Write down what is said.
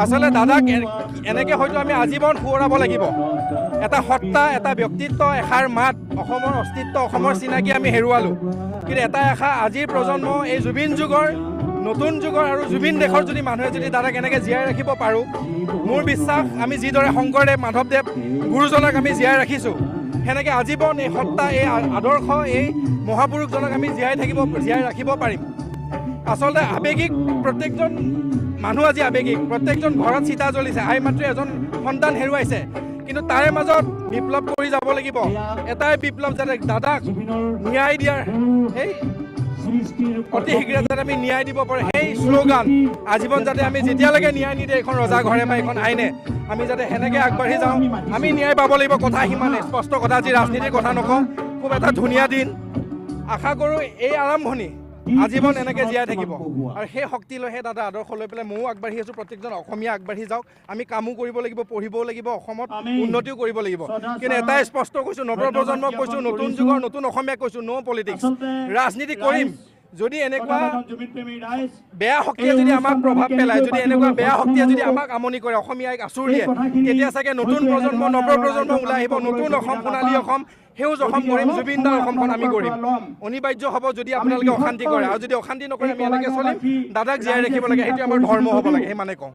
আসলে দাদাক এনেকৈ হয়তো আমি আজীৱন সোঁৱৰাব লাগিব। এটা সত্তা, এটা ব্যক্তিত্ব, এষাৰ মাত, অসমৰ অস্তিত্ব, অসমৰ চিনাকি আমি হেৰুৱালোঁ। কিন্তু এটা আশা, আজিৰ প্ৰজন্ম, এই জুবিন যুগৰ, নতুন যুগৰ আৰু জুবিন দেশৰ যদি মানুহে যদি দাদাক এনেকৈ জীয়াই ৰাখিব পাৰোঁ, মোৰ বিশ্বাস আমি যিদৰে শংকৰদেৱ, মাধৱদেৱ গুৰুজনক আমি জীয়াই ৰাখিছোঁ, সেনেকৈ আজীৱন এই সত্তা, এই আদৰ্শ, এই মহাপুৰুষজনক আমি জীয়াই ৰাখিব পাৰিম। আচলতে আৱেগিক প্ৰত্যেকজন মানুহ আজি আৱেগিক, প্ৰত্যেকজন ঘৰত চিতা জ্বলিছে, আই মাতৃ এজন সন্তান হেৰুৱাইছে, কিন্তু তাৰে মাজত বিপ্লৱ কৰি যাব লাগিব। এটাই বিপ্লৱ, যাতে দাদাক ন্যায় দিয়াৰ, সেই অতি শীঘ্ৰে যাতে আমি ন্যায় দিব পাৰোঁ, সেই শ্লোগান আজীৱন যাতে আমি যেতিয়ালৈকে ন্যায় নিদিয়ে এইখন ৰজা ঘৰে বা এইখন আইনে, আমি যাতে সেনেকৈ আগবাঢ়ি যাওঁ। আমি ন্যায় পাব লাগিব, কথা সিমানে স্পষ্ট কথা। আজি ৰাজনীতিৰ কথা নকওঁ, খুব এটা ধুনীয়া দিন। আশা কৰোঁ এই আৰম্ভণি আজীৱন এনেকৈ জীয়াই থাকিব, আৰু সেই শক্তি লৈ, সেই দাদা আদৰ্শ লৈ পেলাই ময়ো আগবাঢ়ি আছোঁ। প্ৰত্যেকজন অসমীয়া আগবাঢ়ি যাওক, আমি কামো কৰিব লাগিব, পঢ়িবও লাগিব, অসমত উন্নতিও কৰিব লাগিব। কিন্তু এটাই স্পষ্ট কৈছোঁ, নৱপ্ৰজন্মক কৈছোঁ, নতুন যুগৰ নতুন অসমীয়াক কৈছোঁ, ন' পলিটিক্স। ৰাজনীতি কৰিম যদি এনেকুৱা বেয়া শক্তিয়ে যদি আমাক প্ৰভাৱ পেলায়, যদি এনেকুৱা বেয়া শক্তিয়ে যদি আমাক আমনি কৰে, অসমীয়াক আঁচুৰ দিয়ে, তেতিয়া চাগে নতুন প্ৰজন্ম, নৱপ্ৰজন্ম ওলাই আহিব। নতুন অসম, সোণালী অসম, সেউজ অসম কৰিম, জুবিনদাৰ অসমখন আমি কৰিম। অনিবাৰ্য হ'ব যদি আপোনালোকে অশান্তি কৰে, আৰু যদি অশান্তি নকৰে আমি এনেকৈ চলিম। দাদাক জীয়াই ৰাখিব লাগে, সেইটো আমাৰ ধৰ্ম হ'ব লাগে, সেই মানে কওঁ।